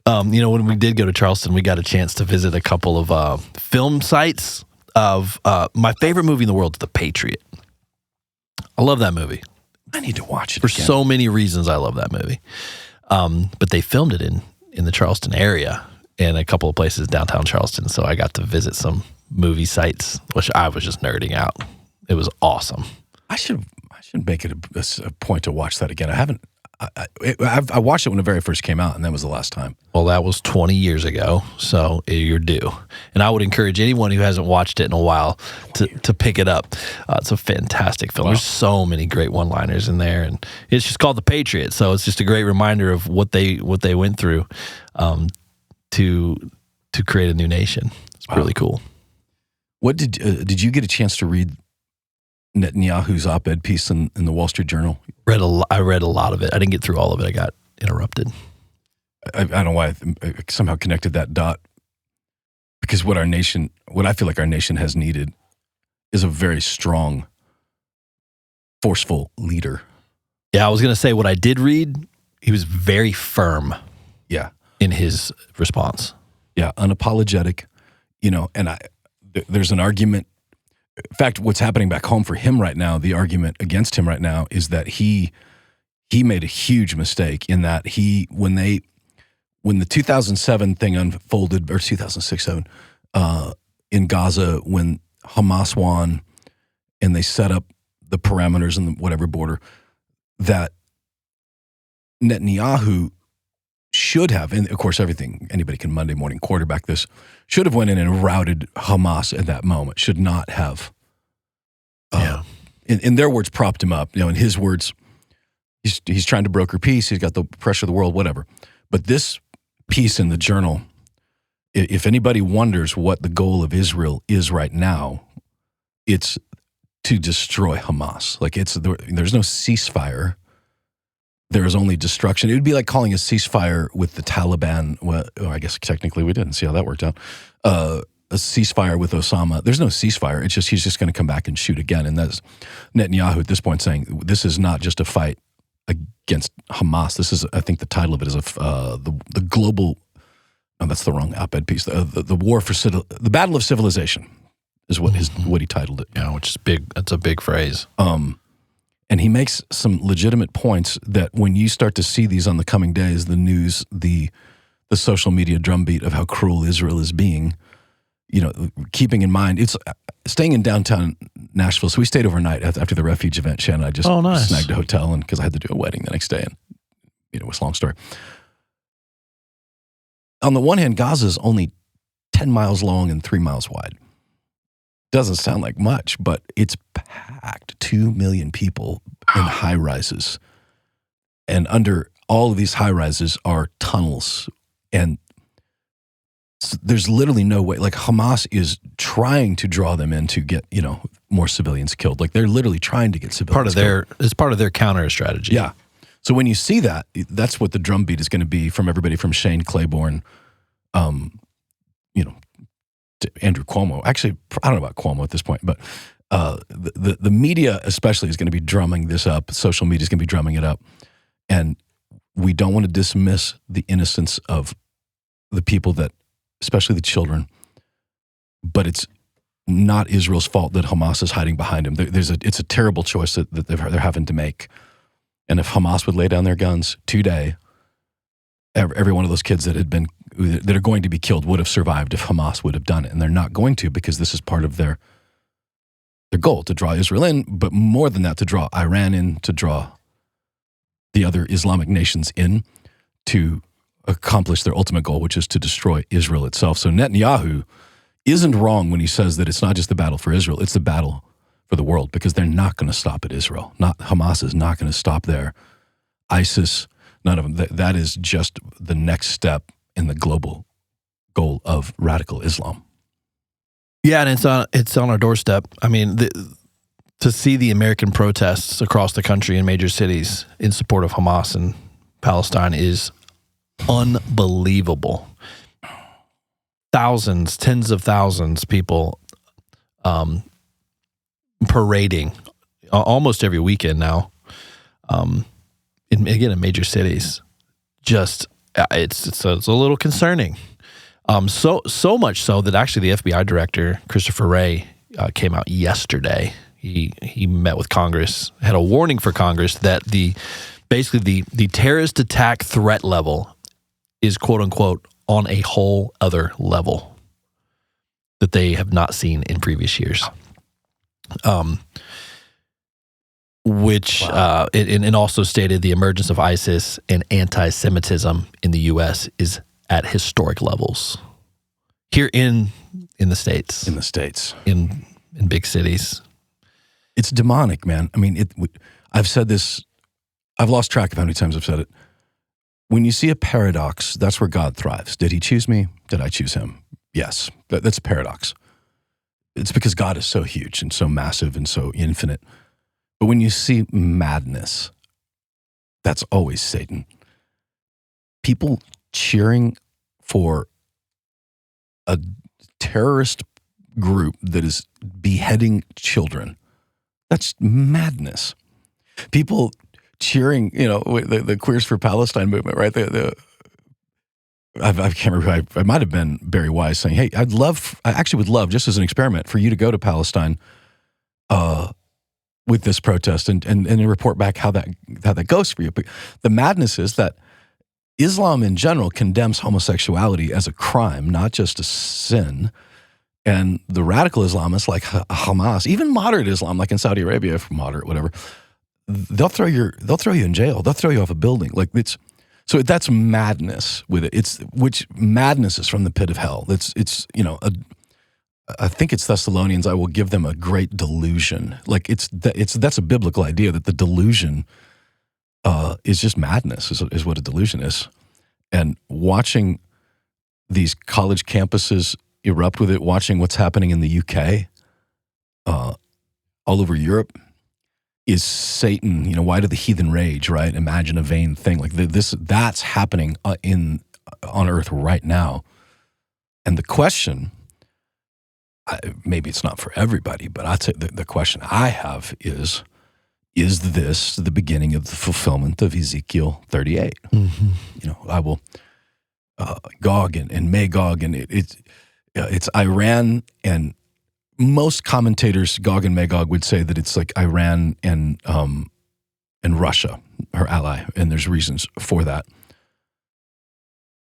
When we did go to Charleston, we got a chance to visit a couple of film sites of my favorite movie in the world, The Patriot. I love that movie. I need to watch it for again. So many reasons. I love that movie. But they filmed it in the Charleston area, in a couple of places downtown Charleston. So I got to visit some movie sites, which I was just nerding out. It was awesome. I should make it a point to watch that again. I haven't. I watched it when it very first came out, and that was the last time. Well, that was 20 years ago, so you're due. And I would encourage anyone who hasn't watched it in a while to pick it up. It's a fantastic film. Wow. There's so many great one-liners in there, and it's just called The Patriot, so it's just a great reminder of what they went through to to create a new nation. It's really cool. What did you get a chance to read Netanyahu's op-ed piece in the Wall Street Journal? I read a lot of it. I didn't get through all of it. I got interrupted. I don't know why I somehow connected that dot, because what I feel like our nation has needed is a very strong, forceful leader. Yeah, I was going to say what I did read, he was very firm in his response. Yeah, unapologetic, and there's an argument. In fact, what's happening back home for him right now, the argument against him right now is that he made a huge mistake in that when the 2007 thing unfolded, or 2006, in Gaza, when Hamas won and they set up the parameters in the whatever border, that Netanyahu should have, and of course anybody can Monday morning quarterback this, should have went in and routed Hamas at that moment, should not have, in their words, propped him up. In his words, he's trying to broker peace, he's got the pressure of the world, whatever. But this piece in the Journal, if anybody wonders what the goal of Israel is right now, it's to destroy Hamas. Like there's no ceasefire. There is only destruction. It would be like calling a ceasefire with the Taliban. Well, I guess technically we didn't see how that worked out. A ceasefire with Osama. There's no ceasefire. It's just he's just going to come back and shoot again. And that's Netanyahu at this point saying this is not just a fight against Hamas. This is, I think the title of it is the global. Oh, that's the wrong op-ed piece. The war for the battle of civilization is what he titled it. Yeah, which is big. That's a big phrase. And he makes some legitimate points that when you start to see these on the coming days, the news, the social media drumbeat of how cruel Israel is being, keeping in mind, it's staying in downtown Nashville. So we stayed overnight after the Refuge event. Shannon and I just snagged a hotel, and because I had to do a wedding the next day, and it was a long story. On the one hand, Gaza is only 10 miles long and 3 miles wide. Doesn't sound like much, but it's packed. 2 million people in high rises. And under all of these high rises are tunnels. And there's literally no way. Like Hamas is trying to draw them in to get, more civilians killed. Like they're literally trying to get civilians killed. It's part of their counter strategy. Yeah. So when you see that, that's what the drumbeat is going to be from everybody from Shane Claiborne, to Andrew Cuomo. Actually, I don't know about Cuomo at this point, but the media especially is going to be drumming this up. Social media is going to be drumming it up. And we don't want to dismiss the innocence of the people that, especially the children, but it's not Israel's fault that Hamas is hiding behind him. It's a terrible choice that they're having to make. And if Hamas would lay down their guns today, every one of those kids that are going to be killed would have survived if Hamas would have done it. And they're not going to, because this is part of their goal, to draw Israel in, but more than that, to draw Iran in, to draw the other Islamic nations in, to accomplish their ultimate goal, which is to destroy Israel itself. So Netanyahu isn't wrong when he says that it's not just the battle for Israel, it's the battle for the world, because they're not going to stop at Israel. Hamas is not going to stop there. ISIS, none of them. That is just the next step in the global goal of radical Islam. Yeah, and it's on our doorstep. I mean, to see the American protests across the country in major cities in support of Hamas and Palestine is unbelievable. Thousands, tens of thousands people parading almost every weekend now. In major cities, just it's a little concerning. So much so that actually the FBI director Christopher Wray came out yesterday. He met with Congress, had a warning for Congress that the terrorist attack threat level is quote unquote on a whole other level that they have not seen in previous years. Which and also stated the emergence of ISIS and anti-Semitism in the U.S. is at historic levels here in the States. In the States. In big cities. It's demonic, man. I mean, I've said this. I've lost track of how many times I've said it. when you see a paradox, that's where God thrives. Did he choose me? Did I choose him? Yes. That's a paradox. It's because God is so huge and so massive and so infinite. But when you see madness, that's always Satan. People cheering for a terrorist group that is beheading children, that's madness. People cheering, the Queers for Palestine movement, right? I can't remember. I might have been Barry Wise saying, "Hey, I actually would love, just as an experiment, for you to go to Palestine with this protest and report back how that goes for you." But the madness is that Islam in general condemns homosexuality as a crime, not just a sin. And the radical Islamists like Hamas, even moderate Islam, like in Saudi Arabia, if moderate, whatever, they'll throw you in jail. They'll throw you off a building. So that's madness with it. Which madness is from the pit of hell. I think it's Thessalonians. I will give them a great delusion. That's a biblical idea that the delusion is just madness. Is what a delusion is. And watching these college campuses erupt with it, watching what's happening in the UK, all over Europe. Is Satan, why do the heathen rage, right? Imagine a vain thing. That's happening on earth right now. And the question, maybe it's not for everybody, but I'd say the question I have is this the beginning of the fulfillment of Ezekiel 38? Mm-hmm. I will, Gog and Magog, and it's Iran, and most commentators, Gog and Magog, would say that it's like Iran and Russia, her ally, and there's reasons for that.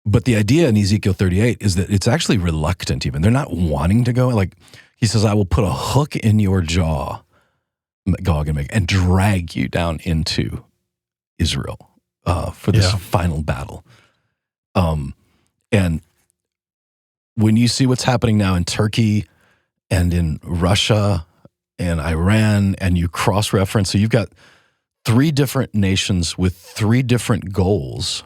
But the idea in Ezekiel 38 is that it's actually reluctant even. They're not wanting to go. Like he says, I will put a hook in your jaw, Gog and Magog, and drag you down into Israel for this final battle. And when you see what's happening now in Turkey and in Russia and Iran, and you cross-reference, so you've got 3 different nations with 3 different goals.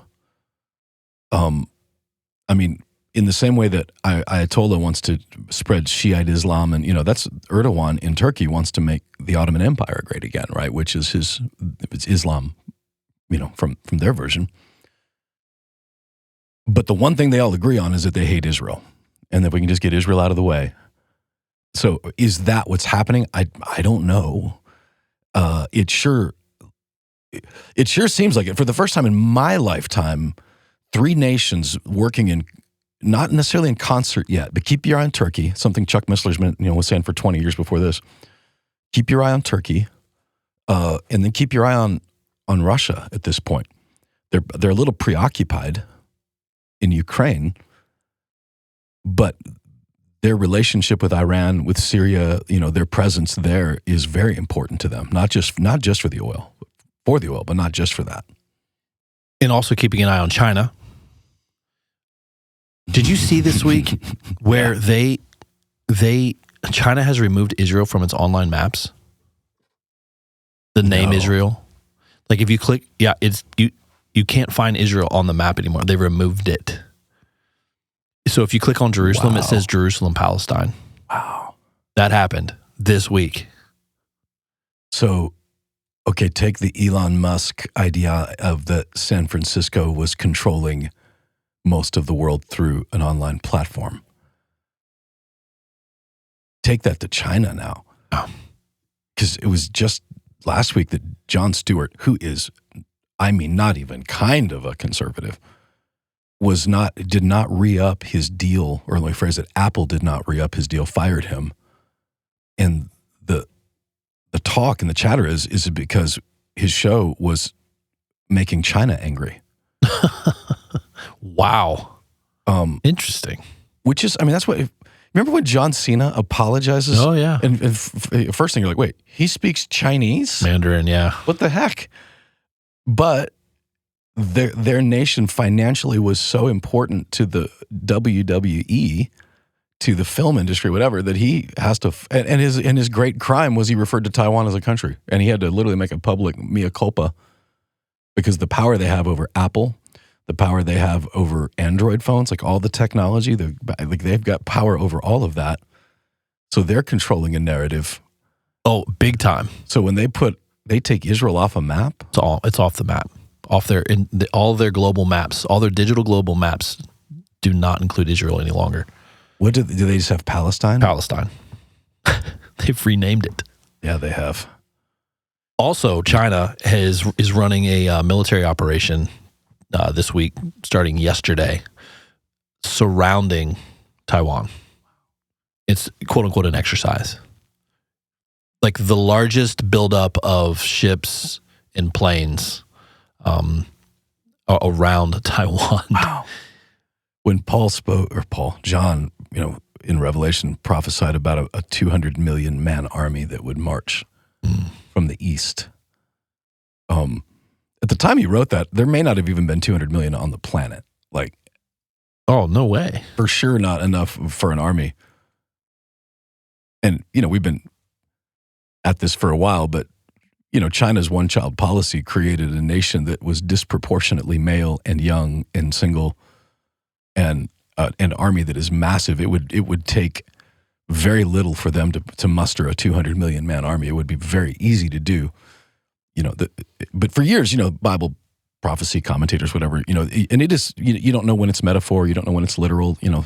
In the same way that Ayatollah wants to spread Shiite Islam, and that's Erdogan in Turkey wants to make the Ottoman Empire great again, right? Which is it's Islam, from their version. But the one thing they all agree on is that they hate Israel, and that we can just get Israel out of the way. So is that what's happening? I don't know. It sure seems like it. For the first time in my lifetime, 3 nations working in, not necessarily in concert yet, but keep your eye on Turkey, something Chuck Missler's been, was saying for 20 years before this. Keep your eye on Turkey, and then keep your eye on Russia at this point. They're a little preoccupied in Ukraine, but their relationship with Iran, with Syria, their presence there is very important to them. Not just for the oil, but not just for that. And also keeping an eye on China. Did you see this week where China has removed Israel from its online maps? The name Israel. Like if you click, it's you can't find Israel on the map anymore. They removed it. So if you click on Jerusalem, It says Jerusalem, Palestine. Wow. That happened this week. So, okay, take the Elon Musk idea of that San Francisco was controlling most of the world through an online platform. Take that to China now. Because it was just last week that Jon Stewart, who is, not even kind of a conservative, did not re-up his deal, or let me phrase it, Apple did not re-up his deal, fired him. And the talk and the chatter is because his show was making China angry. Wow. Interesting. Which is, that's what, remember when John Cena apologizes? Oh, yeah. And first thing you're like, wait, he speaks Chinese? Mandarin, yeah. What the heck? But their nation financially was so important to the WWE, to the film industry, whatever, that he has to, and his great crime was he referred to Taiwan as a country, and he had to literally make a public mea culpa because the power they have over Apple, the power they have over Android phones, like all the technology, they've got power over all of that. So they're controlling a narrative. Oh, big time. So when they take Israel off a map, it's off the map, all their global maps, all their digital global maps do not include Israel any longer. What do they just have? Palestine? Palestine. They've renamed it. Yeah, they have. Also, China is running a military operation this week, starting yesterday, surrounding Taiwan. It's quote unquote an exercise. Like the largest buildup of ships and planes around Taiwan. Wow. When John, in Revelation prophesied about a 200 million man army that would march from the east. At the time he wrote that, there may not have even been 200 million on the planet. Like, oh, no way. For sure not enough for an army. And, we've been at this for a while, but, China's one-child policy created a nation that was disproportionately male and young and single, and an army that is massive. It would take very little for them to muster a 200 million man army. It would be very easy to do. But for years, Bible prophecy commentators, whatever, and it is, you don't know when it's metaphor, you don't know when it's literal, let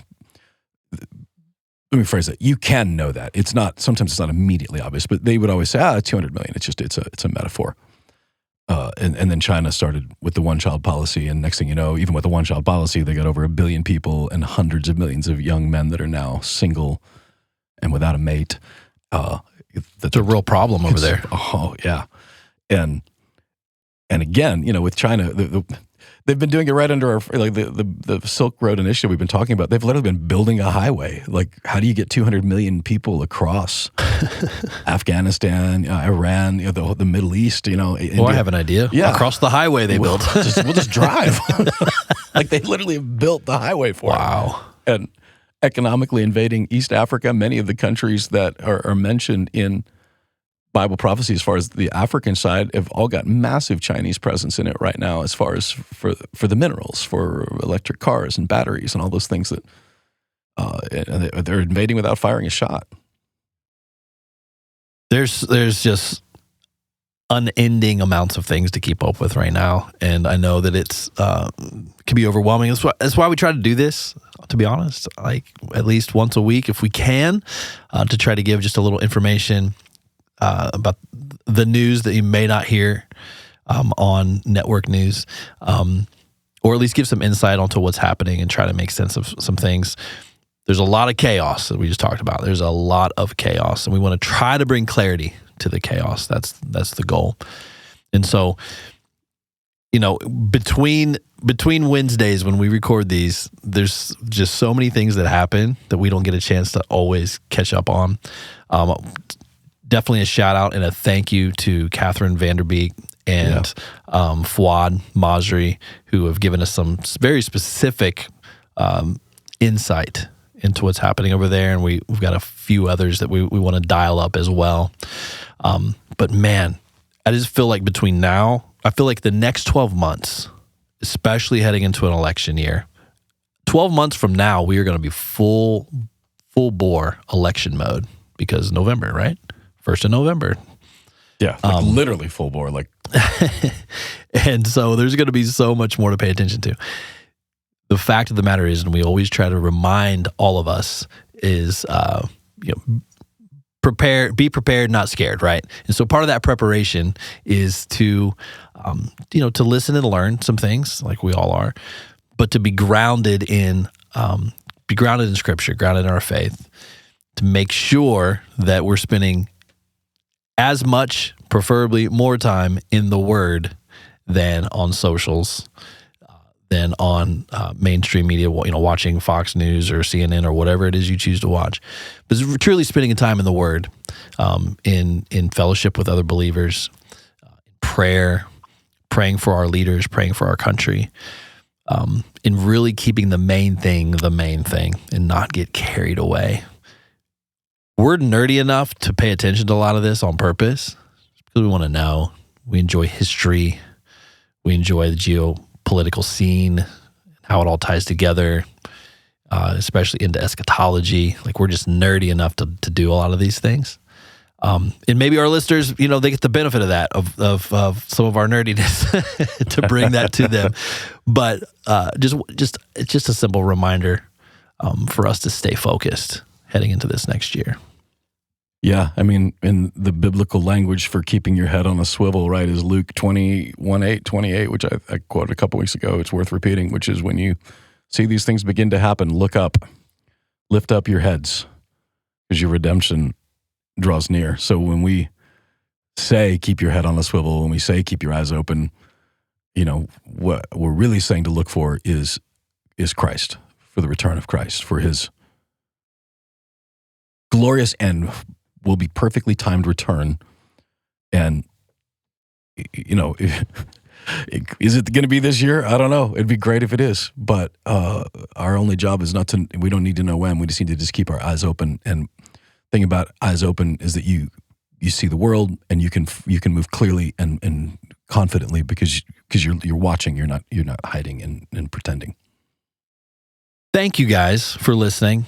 me phrase it. You can know that. Sometimes it's not immediately obvious, but they would always say, 200 million, it's a metaphor. And then China started with the one-child policy, and next thing you know, even with the one-child policy, they got over 1 billion people and hundreds of millions of young men that are now single and without a mate. That's a real problem over there. Oh, yeah. And again, with China, they've been doing it right under the Silk Road initiative we've been talking about. They've literally been building a highway. Like, how do you get 200 million people across Afghanistan, Iran, the Middle East? I have an idea. Yeah, across the highway they built. We'll just drive. Like, they literally built the highway for it. Wow. And economically invading East Africa, many of the countries that are mentioned in Bible prophecy as far as the African side have all got massive Chinese presence in it right now, as far as for the minerals, for electric cars and batteries and all those things that they're invading without firing a shot. There's just unending amounts of things to keep up with right now, and I know that it's can be overwhelming. That's why we try to do this, to be honest, like at least once a week if we can, to try to give just a little information about the news that you may not hear on network news, or at least give some insight onto what's happening and try to make sense of some things. There's a lot of chaos that we just talked about. There's a lot of chaos, and we want to try to bring clarity to the chaos. That's the goal. And so, between Wednesdays when we record these, there's just so many things that happen that we don't get a chance to always catch up on. Definitely a shout out and a thank you to Catherine Vanderbeek and Fouad Masri, who have given us some very specific insight into what's happening over there. And we've got a few others that we want to dial up as well. But man, I just feel like between now, I feel like the next 12 months, especially heading into an election year, 12 months from now, we are going to be full bore election mode because November, right? 1st of November. Yeah, literally full bore. And so there's going to be so much more to pay attention to. The fact of the matter is, and we always try to remind all of us, is be prepared, not scared, right? And so part of that preparation is to listen and learn some things, like we all are, but to be grounded in Scripture, grounded in our faith, to make sure that we're spending as much, preferably more time in the Word than on socials, than on mainstream media, watching Fox News or CNN or whatever it is you choose to watch. But it's truly spending time in the Word, in fellowship with other believers, prayer, praying for our leaders, praying for our country, and really keeping the main thing, and not get carried away. We're nerdy enough to pay attention to a lot of this on purpose because we want to know. We enjoy history. We enjoy the political scene, how it all ties together, especially into eschatology. Like, we're just nerdy enough to do a lot of these things. And maybe our listeners, they get the benefit of that, of some of our nerdiness to bring that to them. But it's just a simple reminder for us to stay focused heading into this next year. Yeah, I mean, in the biblical language for keeping your head on a swivel, right, is Luke 21:28, which I quoted a couple weeks ago. It's worth repeating, which is when you see these things begin to happen, look up, lift up your heads, because your redemption draws near. So when we say keep your head on a swivel, when we say keep your eyes open, what we're really saying to look for is Christ, for the return of Christ, for his glorious and will be perfectly timed return. And is it going to be this year? I don't know. It'd be great if it is, but our only job is we don't need to know when. We just need to keep our eyes open. And thing about eyes open is that you see the world and you can move clearly and confidently because you're watching. You're not hiding and pretending. Thank you guys for listening.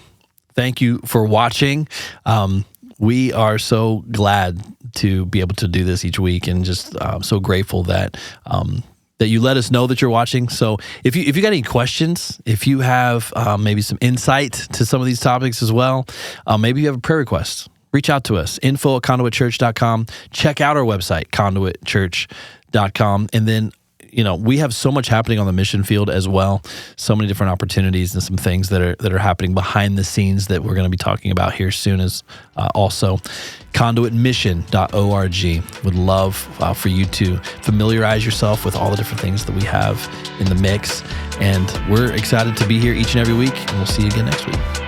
Thank you for watching. We are so glad to be able to do this each week, and just so grateful that you let us know that you're watching. So if you got any questions, if you have maybe some insight to some of these topics as well, maybe you have a prayer request, reach out to us, info@conduitchurch.com. Check out our website, conduitchurch.com. And then, we have so much happening on the mission field as well. So many different opportunities and some things that are happening behind the scenes that we're going to be talking about here soon. As also conduitmission.org. Would love for you to familiarize yourself with all the different things that we have in the mix. And we're excited to be here each and every week. And we'll see you again next week.